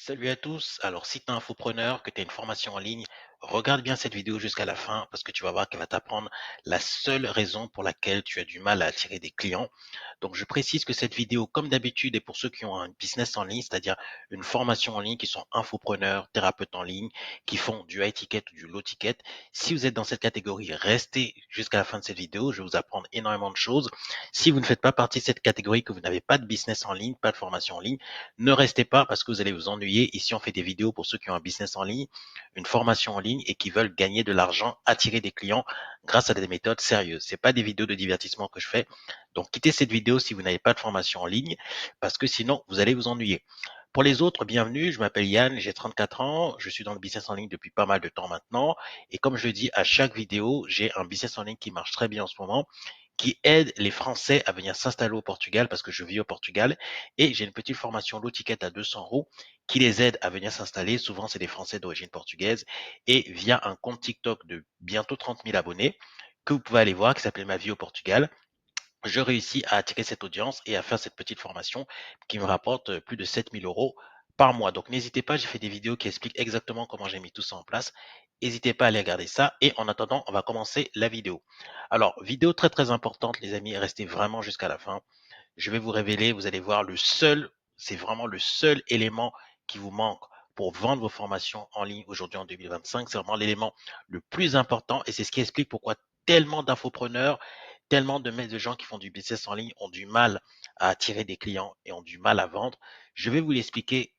Salut à tous. Alors, si tu es infopreneur, que tu as une formation en ligne, regarde bien cette vidéo jusqu'à la fin parce que tu vas voir qu'elle va t'apprendre la seule raison pour laquelle tu as du mal à attirer des clients. Donc, je précise que cette vidéo, comme d'habitude, est pour ceux qui ont un business en ligne, c'est-à-dire une formation en ligne, qui sont infopreneurs, thérapeutes en ligne, qui font du high ticket ou du low ticket. Si vous êtes dans cette catégorie, restez jusqu'à la fin de cette vidéo. Je vais vous apprendre énormément de choses. Si vous ne faites pas partie de cette catégorie, que vous n'avez pas de business en ligne, pas de formation en ligne, ne restez pas parce que vous allez vous ennuyer. Ici, on fait des vidéos pour ceux qui ont un business en ligne, une formation en ligne et qui veulent gagner de l'argent, attirer des clients grâce à des méthodes sérieuses. C'est pas des vidéos de divertissement que je fais. Donc, quittez cette vidéo si vous n'avez pas de formation en ligne parce que sinon, vous allez vous ennuyer. Pour les autres, bienvenue, je m'appelle Yann, j'ai 34 ans, je suis dans le business en ligne depuis pas mal de temps maintenant. Et comme je le dis à chaque vidéo, j'ai un business en ligne qui marche très bien en ce moment, qui aide les Français à venir s'installer au Portugal parce que je vis au Portugal et j'ai une petite formation low ticket à 200 euros qui les aide à venir s'installer. Souvent, c'est des Français d'origine portugaise et via un compte TikTok de bientôt 30 000 abonnés que vous pouvez aller voir qui s'appelle Ma vie au Portugal. Je réussis à attirer cette audience et à faire cette petite formation qui me rapporte plus de 7 000 euros par mois. Donc, n'hésitez pas, j'ai fait des vidéos qui expliquent exactement comment j'ai mis tout ça en place. N'hésitez pas à aller regarder ça. Et en attendant, on va commencer la vidéo. Alors, vidéo très très importante, les amis, restez vraiment jusqu'à la fin. Je vais vous révéler, vous allez voir c'est vraiment le seul élément qui vous manque pour vendre vos formations en ligne aujourd'hui en 2025. C'est vraiment l'élément le plus important et c'est ce qui explique pourquoi tellement d'infopreneurs, tellement de gens qui font du business en ligne ont du mal à attirer des clients et ont du mal à vendre. Je vais vous l'expliquer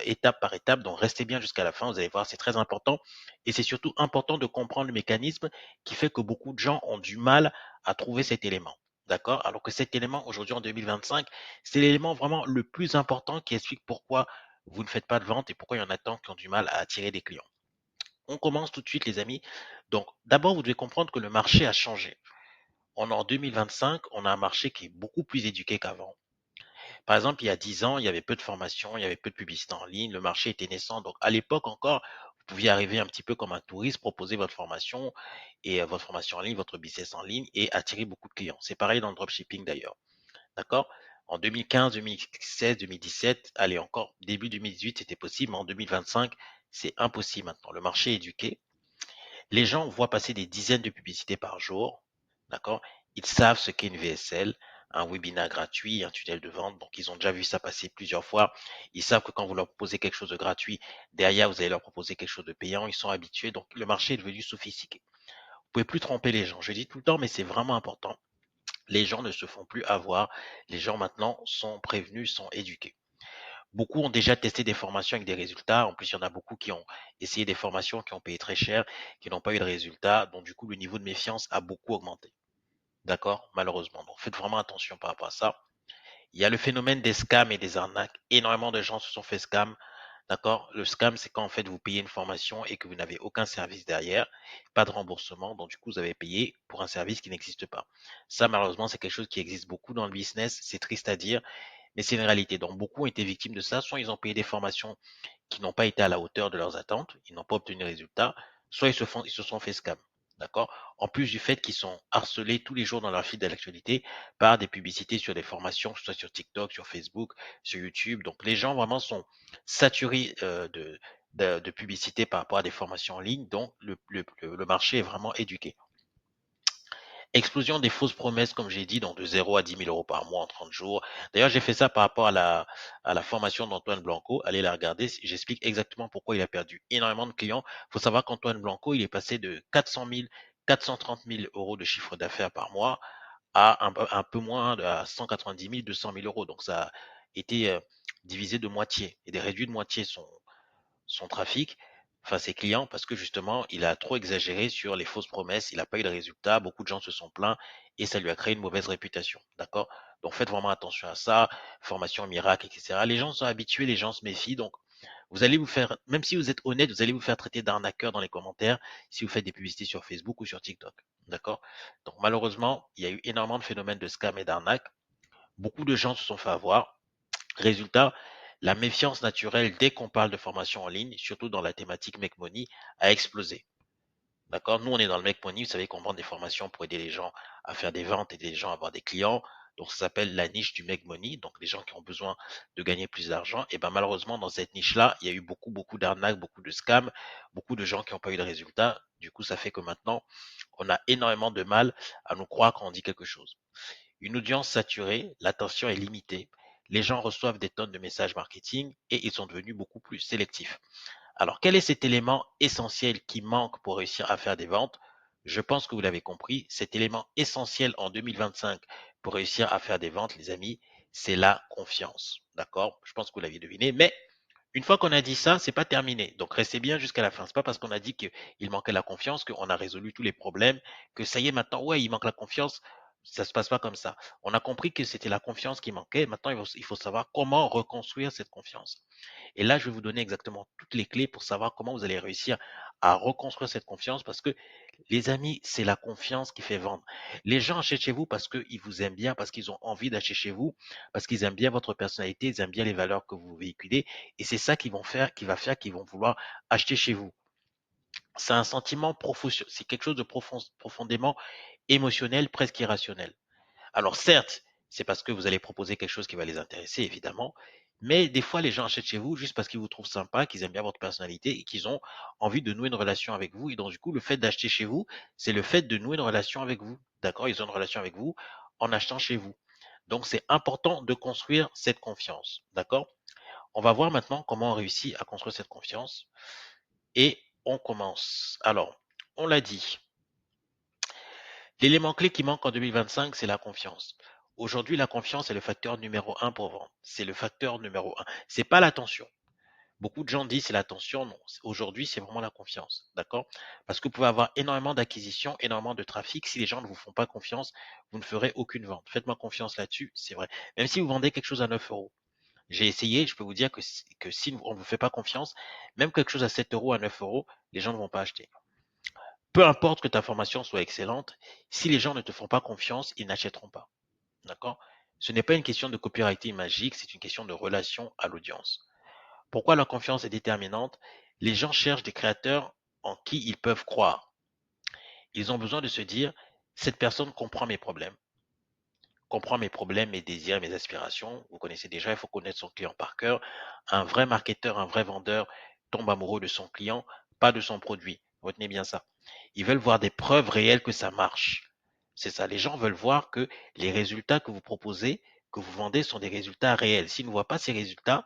étape par étape, donc restez bien jusqu'à la fin, vous allez voir, c'est très important et c'est surtout important de comprendre le mécanisme qui fait que beaucoup de gens ont du mal à trouver cet élément. D'accord? Alors que cet élément, aujourd'hui en 2025, c'est l'élément vraiment le plus important qui explique pourquoi vous ne faites pas de vente et pourquoi il y en a tant qui ont du mal à attirer des clients. On commence tout de suite, les amis. Donc, d'abord, vous devez comprendre que le marché a changé. On est en 2025, on a un marché qui est beaucoup plus éduqué qu'avant. Par exemple, il y a 10 ans, il y avait peu de formations, il y avait peu de publicité en ligne, le marché était naissant. Donc, à l'époque encore, vous pouviez arriver un petit peu comme un touriste, proposer votre formation et votre formation en ligne, votre business en ligne et attirer beaucoup de clients. C'est pareil dans le dropshipping d'ailleurs. D'accord? En 2015, 2016, 2017, allez, encore début 2018, c'était possible, mais en 2025, c'est impossible maintenant. Le marché est éduqué. Les gens voient passer des dizaines de publicités par jour. D'accord? Ils savent ce qu'est une VSL, un webinaire gratuit, un tunnel de vente. Donc, ils ont déjà vu ça passer plusieurs fois. Ils savent que quand vous leur proposez quelque chose de gratuit, derrière, vous allez leur proposer quelque chose de payant. Ils sont habitués. Donc, le marché est devenu sophistiqué. Vous pouvez plus tromper les gens. Je dis tout le temps, mais c'est vraiment important. Les gens ne se font plus avoir. Les gens maintenant sont prévenus, sont éduqués. Beaucoup ont déjà testé des formations avec des résultats. En plus, il y en a beaucoup qui ont essayé des formations, qui ont payé très cher, qui n'ont pas eu de résultats. Donc, du coup, le niveau de méfiance a beaucoup augmenté. D'accord? Malheureusement. Donc, faites vraiment attention par rapport à ça. Il y a le phénomène des scams et des arnaques. Énormément de gens se sont fait scam. D'accord? Le scam, c'est quand en fait vous payez une formation et que vous n'avez aucun service derrière, pas de remboursement, donc du coup vous avez payé pour un service qui n'existe pas. Ça, malheureusement, c'est quelque chose qui existe beaucoup dans le business. C'est triste à dire, mais c'est une réalité. Donc beaucoup ont été victimes de ça. Soit ils ont payé des formations qui n'ont pas été à la hauteur de leurs attentes, ils n'ont pas obtenu de résultats, soit ils se sont fait scam. D'accord? En plus du fait qu'ils sont harcelés tous les jours dans leur fil de l'actualité par des publicités sur des formations, soit sur TikTok, sur Facebook, sur YouTube. Donc les gens vraiment sont saturés de publicités par rapport à des formations en ligne. Donc le marché est vraiment éduqué. Explosion des fausses promesses, comme j'ai dit, donc de 0 à 10 000 euros par mois en 30 jours. D'ailleurs, j'ai fait ça par rapport à la formation d'Antoine Blanco. Allez la regarder. J'explique exactement pourquoi il a perdu énormément de clients. Il faut savoir qu'Antoine Blanco, il est passé de 400 000, 430 000 euros de chiffre d'affaires par mois à un peu moins à 190 000, 200 000 euros. Donc, ça a été divisé de moitié et des réduits de moitié son trafic, enfin ses clients, parce que justement, il a trop exagéré sur les fausses promesses, il n'a pas eu de résultat, beaucoup de gens se sont plaints et ça lui a créé une mauvaise réputation. D'accord? Donc faites vraiment attention à ça, formation miracle, etc. Les gens sont habitués, les gens se méfient, donc vous allez vous faire, même si vous êtes honnête, vous allez vous faire traiter d'arnaqueur dans les commentaires si vous faites des publicités sur Facebook ou sur TikTok. D'accord? Donc malheureusement, il y a eu énormément de phénomènes de scam et d'arnaque. Beaucoup de gens se sont fait avoir. Résultat, la méfiance naturelle dès qu'on parle de formation en ligne, surtout dans la thématique Make Money, a explosé. D'accord? Nous, on est dans le Make Money. Vous savez qu'on vend des formations pour aider les gens à faire des ventes, aider les gens à avoir des clients. Donc, ça s'appelle la niche du make money. Donc, les gens qui ont besoin de gagner plus d'argent. Et ben, malheureusement, dans cette niche-là, il y a eu beaucoup d'arnaques, beaucoup de scams, beaucoup de gens qui n'ont pas eu de résultats. Du coup, ça fait que maintenant, on a énormément de mal à nous croire quand on dit quelque chose. Une audience saturée, l'attention est limitée. Les gens reçoivent des tonnes de messages marketing et ils sont devenus beaucoup plus sélectifs. Alors, quel est cet élément essentiel qui manque pour réussir à faire des ventes? Je pense que vous l'avez compris, cet élément essentiel en 2025 pour réussir à faire des ventes, les amis, c'est la confiance. D'accord? Je pense que vous l'aviez deviné, mais une fois qu'on a dit ça, c'est pas terminé. Donc restez bien jusqu'à la fin. C'est pas parce qu'on a dit qu'il manquait la confiance qu'on a résolu tous les problèmes, que ça y est maintenant, ouais, il manque la confiance. Ça se passe pas comme ça. On a compris que c'était la confiance qui manquait. Maintenant, il faut savoir comment reconstruire cette confiance. Et là, je vais vous donner exactement toutes les clés pour savoir comment vous allez réussir à reconstruire cette confiance parce que les amis, c'est la confiance qui fait vendre. Les gens achètent chez vous parce qu'ils vous aiment bien, parce qu'ils ont envie d'acheter chez vous, parce qu'ils aiment bien votre personnalité, ils aiment bien les valeurs que vous véhiculez. Et c'est ça qui va faire qu'ils vont vouloir acheter chez vous. C'est un sentiment profond, c'est quelque chose de profondément émotionnel, presque irrationnel. Alors certes, c'est parce que vous allez proposer quelque chose qui va les intéresser, évidemment, mais des fois, les gens achètent chez vous juste parce qu'ils vous trouvent sympa, qu'ils aiment bien votre personnalité et qu'ils ont envie de nouer une relation avec vous. Et donc, du coup, le fait d'acheter chez vous, c'est le fait de nouer une relation avec vous. D'accord? Ils ont une relation avec vous en achetant chez vous. Donc, c'est important de construire cette confiance. D'accord? On va voir maintenant comment on réussit à construire cette confiance. Et on commence. Alors, on l'a dit, l'élément clé qui manque en 2025, c'est la confiance. Aujourd'hui, la confiance est le facteur numéro un pour vendre. C'est le facteur numéro un. C'est pas l'attention. Beaucoup de gens disent c'est l'attention. Non, aujourd'hui, c'est vraiment la confiance. D'accord? Parce que vous pouvez avoir énormément d'acquisitions, énormément de trafic. Si les gens ne vous font pas confiance, vous ne ferez aucune vente. Faites-moi confiance là-dessus, c'est vrai. Même si vous vendez quelque chose à 9 euros. J'ai essayé, je peux vous dire que si on ne vous fait pas confiance, même quelque chose à 7 euros, à 9 euros, les gens ne vont pas acheter. Peu importe que ta formation soit excellente, si les gens ne te font pas confiance, ils n'achèteront pas. D'accord? Ce n'est pas une question de copywriting magique, c'est une question de relation à l'audience. Pourquoi la confiance est déterminante? Les gens cherchent des créateurs en qui ils peuvent croire. Ils ont besoin de se dire, cette personne comprend mes problèmes, mes désirs, mes aspirations. Vous connaissez déjà, il faut connaître son client par cœur. Un vrai marketeur, un vrai vendeur tombe amoureux de son client, pas de son produit. Retenez bien ça. Ils veulent voir des preuves réelles que ça marche. C'est ça. Les gens veulent voir que les résultats que vous proposez, que vous vendez, sont des résultats réels. S'ils ne voient pas ces résultats,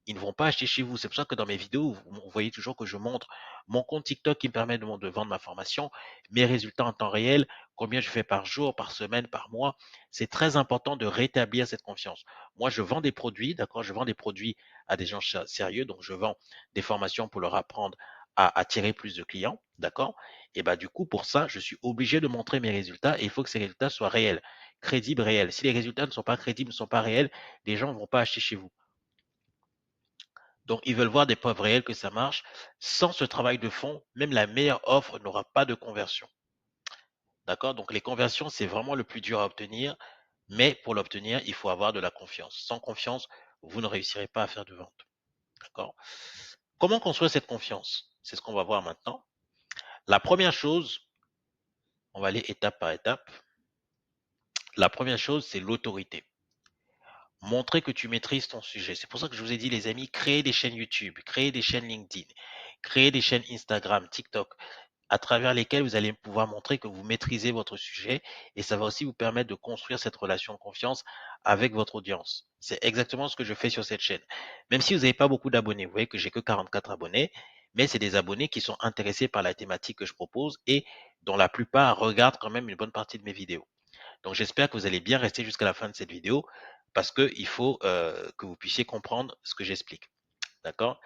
ils ne vont pas acheter chez vous. C'est pour ça que dans mes vidéos, vous voyez toujours que je montre mon compte TikTok qui me permet de vendre ma formation, mes résultats en temps réel, combien je fais par jour, par semaine, par mois. C'est très important de rétablir cette confiance. Moi, je vends des produits, d'accord? Je vends des produits à des gens sérieux, donc je vends des formations pour leur apprendre à attirer plus de clients, d'accord? Et bah du coup, pour ça, je suis obligé de montrer mes résultats et il faut que ces résultats soient réels, crédibles, réels. Si les résultats ne sont pas crédibles, ne sont pas réels, les gens ne vont pas acheter chez vous. Donc, ils veulent voir des preuves réelles que ça marche. Sans ce travail de fond, même la meilleure offre n'aura pas de conversion. D'accord? Donc, les conversions, c'est vraiment le plus dur à obtenir. Mais pour l'obtenir, il faut avoir de la confiance. Sans confiance, vous ne réussirez pas à faire de vente. D'accord? Comment construire cette confiance? C'est ce qu'on va voir maintenant. La première chose, on va aller étape par étape. La première chose, c'est l'autorité. Montrer que tu maîtrises ton sujet. C'est pour ça que je vous ai dit, les amis, créez des chaînes YouTube, créez des chaînes LinkedIn, créez des chaînes Instagram, TikTok, à travers lesquelles vous allez pouvoir montrer que vous maîtrisez votre sujet et ça va aussi vous permettre de construire cette relation de confiance avec votre audience. C'est exactement ce que je fais sur cette chaîne. Même si vous n'avez pas beaucoup d'abonnés, vous voyez que j'ai que 44 abonnés, mais c'est des abonnés qui sont intéressés par la thématique que je propose et dont la plupart regardent quand même une bonne partie de mes vidéos. Donc j'espère que vous allez bien rester jusqu'à la fin de cette vidéo parce qu'il faut que vous puissiez comprendre ce que j'explique. D'accord?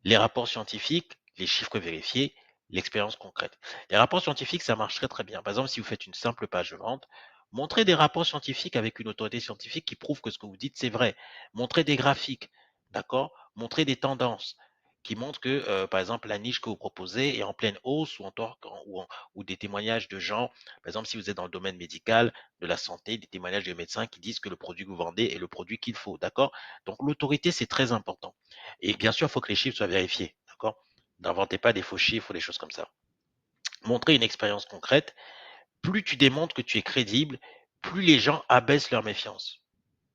Les rapports scientifiques, les chiffres vérifiés, l'expérience concrète. Les rapports scientifiques, ça marche très très bien. Par exemple, si vous faites une simple page de vente, montrez des rapports scientifiques avec une autorité scientifique qui prouve que ce que vous dites, c'est vrai. Montrez des graphiques, d'accord? Montrez des tendances qui montrent que, par exemple, la niche que vous proposez est en pleine hausse ou des témoignages de gens, par exemple, si vous êtes dans le domaine médical, de la santé, des témoignages de médecins qui disent que le produit que vous vendez est le produit qu'il faut, d'accord? Donc, l'autorité, c'est très important. Et bien sûr, il faut que les chiffres soient vérifiés, d'accord? N'inventez pas des faux chiffres ou des choses comme ça. Montrez une expérience concrète. Plus tu démontres que tu es crédible, plus les gens abaissent leur méfiance.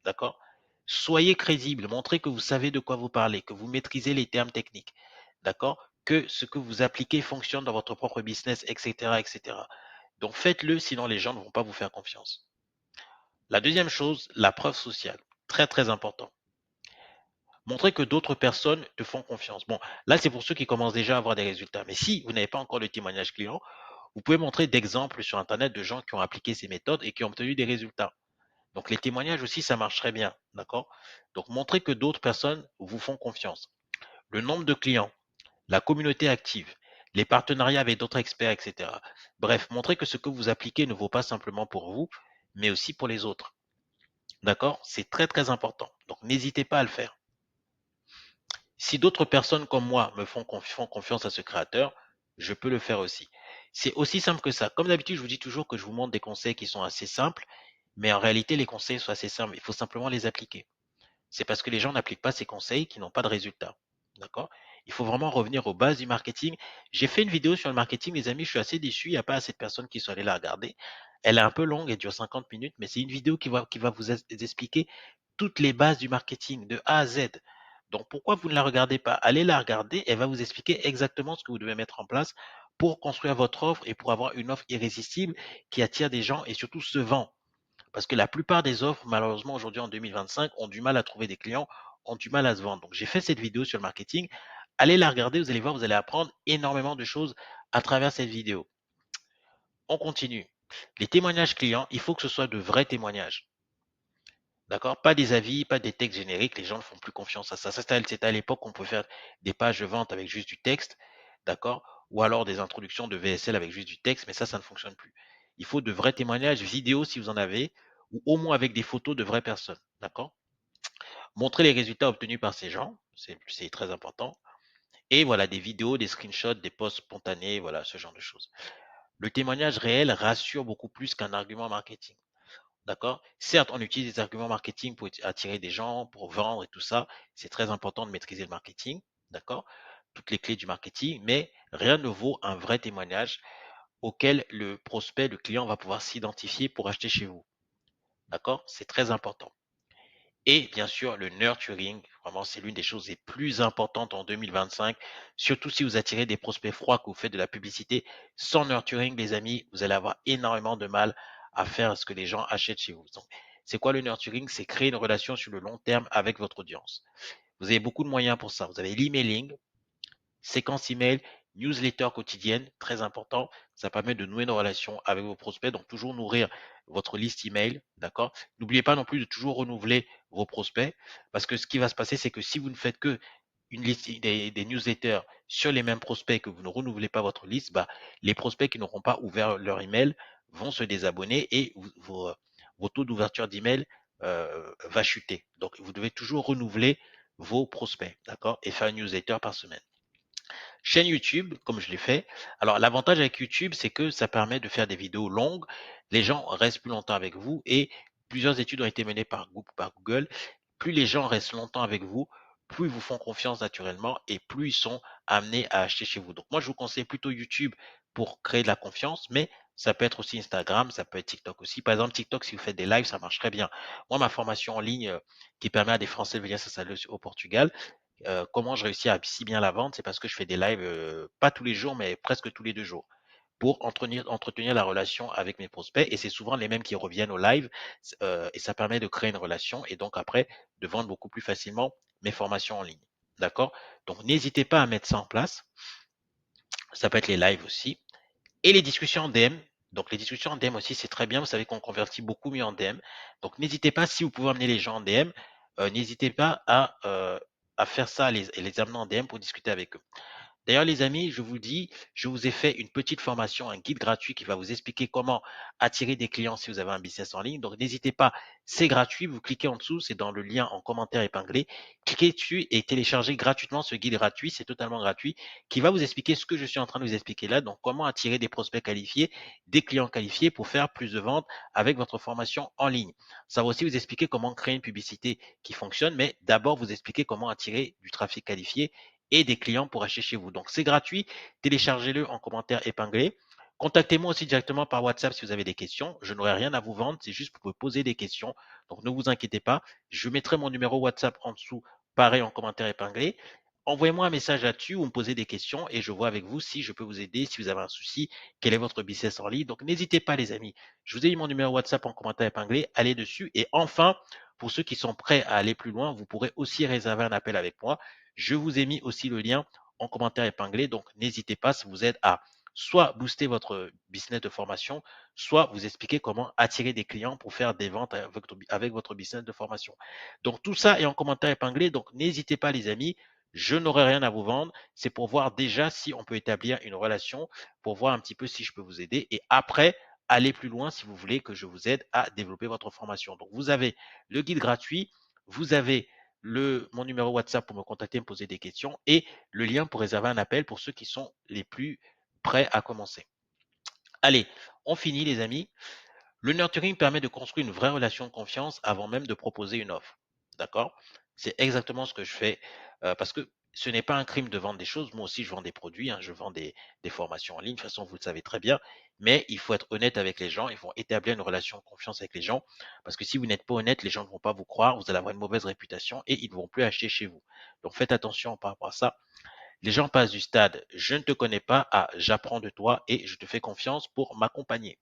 D'accord? Soyez crédible, montrez que vous savez de quoi vous parlez, que vous maîtrisez les termes techniques. D'accord? Que ce que vous appliquez fonctionne dans votre propre business, etc., etc. Donc faites-le, sinon les gens ne vont pas vous faire confiance. La deuxième chose, la preuve sociale. Très, très important. Montrez que d'autres personnes te font confiance. Bon, là, c'est pour ceux qui commencent déjà à avoir des résultats. Mais si vous n'avez pas encore de témoignage client, vous pouvez montrer d'exemples sur Internet de gens qui ont appliqué ces méthodes et qui ont obtenu des résultats. Donc, les témoignages aussi, ça marche très bien. D'accord? Donc, montrez que d'autres personnes vous font confiance. Le nombre de clients, la communauté active, les partenariats avec d'autres experts, etc. Bref, montrez que ce que vous appliquez ne vaut pas simplement pour vous, mais aussi pour les autres. D'accord? C'est très, très important. Donc, n'hésitez pas à le faire. Si d'autres personnes comme moi me font confiance à ce créateur, je peux le faire aussi. C'est aussi simple que ça. Comme d'habitude, je vous dis toujours que je vous montre des conseils qui sont assez simples, mais en réalité, les conseils sont assez simples. Il faut simplement les appliquer. C'est parce que les gens n'appliquent pas ces conseils qu'ils n'ont pas de résultats. D'accord? Il faut vraiment revenir aux bases du marketing. J'ai fait une vidéo sur le marketing, les amis, je suis assez déçu. Il n'y a pas assez de personnes qui sont allées la regarder. Elle est un peu longue, elle dure 50 minutes, mais c'est une vidéo qui va vous expliquer toutes les bases du marketing de A à Z. Donc pourquoi vous ne la regardez pas? Allez la regarder, elle va vous expliquer exactement ce que vous devez mettre en place pour construire votre offre et pour avoir une offre irrésistible qui attire des gens et surtout se vend. Parce que la plupart des offres, malheureusement, aujourd'hui en 2025, ont du mal à trouver des clients, ont du mal à se vendre. Donc, j'ai fait cette vidéo sur le marketing. Allez la regarder, vous allez voir, vous allez apprendre énormément de choses à travers cette vidéo. On continue. Les témoignages clients, il faut que ce soit de vrais témoignages. D'accord? Pas des avis, pas des textes génériques. Les gens ne font plus confiance à ça. C'était à l'époque qu'on pouvait faire des pages de vente avec juste du texte. D'accord? Ou alors des introductions de VSL avec juste du texte, mais ça ne fonctionne plus. Il faut de vrais témoignages vidéo si vous en avez, ou au moins avec des photos de vraies personnes. D'accord? Montrer les résultats obtenus par ces gens, c'est très important. Et voilà, des vidéos, des screenshots, des posts spontanés, voilà, ce genre de choses. Le témoignage réel rassure beaucoup plus qu'un argument marketing. D'accord? Certes, on utilise des arguments marketing pour attirer des gens, pour vendre et tout ça. C'est très important de maîtriser le marketing. D'accord? Toutes les clés du marketing, mais rien ne vaut un vrai témoignage auquel le prospect, le client va pouvoir s'identifier pour acheter chez vous. D'accord? C'est très important. Et bien sûr, le nurturing, vraiment, c'est l'une des choses les plus importantes en 2025, surtout si vous attirez des prospects froids, que vous faites de la publicité. Sans nurturing, les amis, vous allez avoir énormément de mal à faire ce que les gens achètent chez vous. Donc, c'est quoi le nurturing? C'est créer une relation sur le long terme avec votre audience. Vous avez beaucoup de moyens pour ça. Vous avez l'emailing, séquence email, newsletter quotidienne, très important. Ça permet de nouer une relation avec vos prospects. Donc, toujours nourrir votre liste email. D'accord? N'oubliez pas non plus de toujours renouveler vos prospects. Parce que ce qui va se passer, c'est que si vous ne faites que une liste des newsletters sur les mêmes prospects que vous ne renouvelez pas votre liste, bah, les prospects qui n'auront pas ouvert leur email vont se désabonner et vos taux d'ouverture d'email va chuter. Donc, vous devez toujours renouveler vos prospects, d'accord, et faire une newsletter par semaine. Chaîne YouTube, comme je l'ai fait. Alors, l'avantage avec YouTube, c'est que ça permet de faire des vidéos longues. Les gens restent plus longtemps avec vous et plusieurs études ont été menées par Google. Plus les gens restent longtemps avec vous, plus ils vous font confiance naturellement et plus ils sont amenés à acheter chez vous. Donc, moi, je vous conseille plutôt YouTube pour créer de la confiance, mais ça peut être aussi Instagram, ça peut être TikTok aussi. Par exemple, TikTok, si vous faites des lives, ça marche très bien. Moi, ma formation en ligne qui permet à des Français de venir s'installer au Portugal, comment je réussis à si bien la vendre, c'est parce que je fais des lives, pas tous les jours, mais presque tous les 2 jours, pour entretenir la relation avec mes prospects. Et c'est souvent les mêmes qui reviennent au live, et ça permet de créer une relation et donc après de vendre beaucoup plus facilement mes formations en ligne. D'accord? Donc n'hésitez pas à mettre ça en place. Ça peut être les lives aussi. Et les discussions en DM. Donc les discussions en DM aussi, c'est très bien. Vous savez qu'on convertit beaucoup mieux en DM. Donc n'hésitez pas, si vous pouvez amener les gens en DM, n'hésitez pas à faire ça et les amener en DM pour discuter avec eux. D'ailleurs, les amis, je vous dis, je vous ai fait une petite formation, un guide gratuit qui va vous expliquer comment attirer des clients si vous avez un business en ligne. Donc, n'hésitez pas, c'est gratuit. Vous cliquez en dessous, c'est dans le lien en commentaire épinglé. Cliquez dessus et téléchargez gratuitement ce guide gratuit. C'est totalement gratuit qui va vous expliquer ce que je suis en train de vous expliquer là. Donc, comment attirer des prospects qualifiés, des clients qualifiés pour faire plus de ventes avec votre formation en ligne. Ça va aussi vous expliquer comment créer une publicité qui fonctionne, mais d'abord vous expliquer comment attirer du trafic qualifié et des clients pour acheter chez vous. Donc, c'est gratuit. Téléchargez-le en commentaire épinglé. Contactez-moi aussi directement par WhatsApp si vous avez des questions. Je n'aurai rien à vous vendre, c'est juste pour vous poser des questions. Donc ne vous inquiétez pas. Je mettrai mon numéro WhatsApp en dessous, pareil en commentaire épinglé. Envoyez-moi un message là-dessus ou me posez des questions et je vois avec vous si je peux vous aider, si vous avez un souci, quel est votre business en ligne. Donc n'hésitez pas les amis. Je vous ai mis mon numéro WhatsApp en commentaire épinglé. Allez dessus. Et enfin, pour ceux qui sont prêts à aller plus loin, vous pourrez aussi réserver un appel avec moi. Je vous ai mis aussi le lien en commentaire épinglé. Donc n'hésitez pas, ça vous aide à soit booster votre business de formation, soit vous expliquer comment attirer des clients pour faire des ventes avec votre business de formation. Donc tout ça est en commentaire épinglé, donc n'hésitez pas les amis, je n'aurai rien à vous vendre, c'est pour voir déjà si on peut établir une relation, pour voir un petit peu si je peux vous aider et après aller plus loin si vous voulez que je vous aide à développer votre formation. Donc vous avez le guide gratuit, vous avez mon numéro WhatsApp pour me contacter, me poser des questions et le lien pour réserver un appel pour ceux qui sont les plus prêt à commencer. Allez, on finit les amis. Le nurturing permet de construire une vraie relation de confiance avant même de proposer une offre. D'accord? C'est exactement ce que je fais parce que ce n'est pas un crime de vendre des choses. Moi aussi, je vends des produits, hein, je vends des formations en ligne. De toute façon, vous le savez très bien. Mais il faut être honnête avec les gens. Il faut établir une relation de confiance avec les gens. Parce que si vous n'êtes pas honnête, les gens ne vont pas vous croire. Vous allez avoir une mauvaise réputation et ils ne vont plus acheter chez vous. Donc faites attention par rapport à ça. Les gens passent du stade je ne te connais pas à j'apprends de toi et je te fais confiance pour m'accompagner.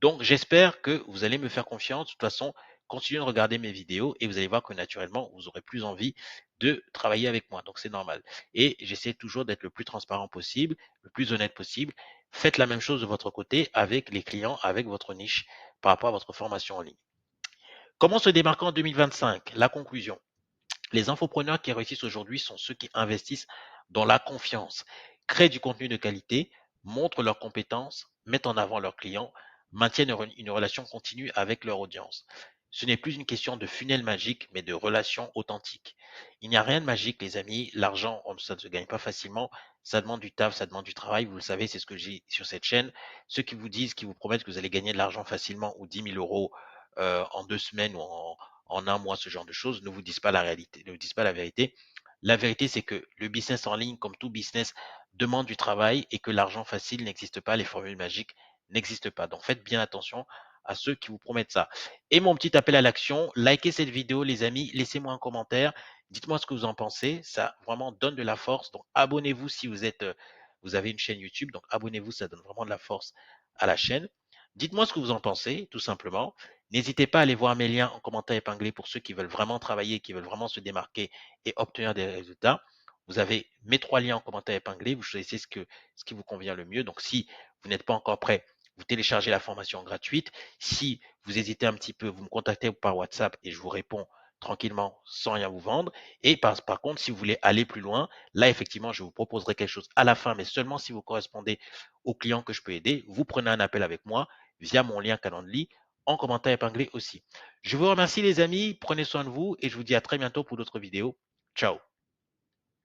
Donc j'espère que vous allez me faire confiance. De toute façon, continuez de regarder mes vidéos et vous allez voir que naturellement, vous aurez plus envie de travailler avec moi. Donc c'est normal. Et j'essaie toujours d'être le plus transparent possible, le plus honnête possible. Faites la même chose de votre côté avec les clients, avec votre niche par rapport à votre formation en ligne. Comment se démarquer en 2025? La conclusion. Les infopreneurs qui réussissent aujourd'hui sont ceux qui investissent dans la confiance, créent du contenu de qualité, montrent leurs compétences, mettent en avant leurs clients, maintiennent une relation continue avec leur audience. Ce n'est plus une question de funnel magique, mais de relations authentiques. Il n'y a rien de magique, les amis. L'argent, ça ne se gagne pas facilement. Ça demande du taf, ça demande du travail. Vous le savez, c'est ce que j'ai sur cette chaîne. Ceux qui vous disent, qui vous promettent que vous allez gagner de l'argent facilement ou 10 000 euros en 2 semaines ou en un mois, ce genre de choses, ne vous disent pas la réalité, ne vous disent pas la vérité. La vérité, c'est que le business en ligne, comme tout business, demande du travail et que l'argent facile n'existe pas, les formules magiques n'existent pas. Donc faites bien attention à ceux qui vous promettent ça. Et mon petit appel à l'action, likez cette vidéo, les amis, laissez-moi un commentaire, dites-moi ce que vous en pensez, ça vraiment donne de la force. Donc abonnez-vous si vous avez une chaîne YouTube, donc abonnez-vous, ça donne vraiment de la force à la chaîne. Dites-moi ce que vous en pensez, tout simplement. N'hésitez pas à aller voir mes liens en commentaire épinglé pour ceux qui veulent vraiment travailler, qui veulent vraiment se démarquer et obtenir des résultats. Vous avez mes 3 liens en commentaire épinglé. Vous choisissez ce qui vous convient le mieux. Donc, si vous n'êtes pas encore prêt, vous téléchargez la formation gratuite. Si vous hésitez un petit peu, vous me contactez par WhatsApp et je vous réponds tranquillement sans rien vous vendre. Et par contre, si vous voulez aller plus loin, là, effectivement, je vous proposerai quelque chose à la fin, mais seulement si vous correspondez aux clients que je peux aider. Vous prenez un appel avec moi via mon lien Calendly en commentaire épinglé aussi. Je vous remercie les amis, prenez soin de vous et je vous dis à très bientôt pour d'autres vidéos. Ciao.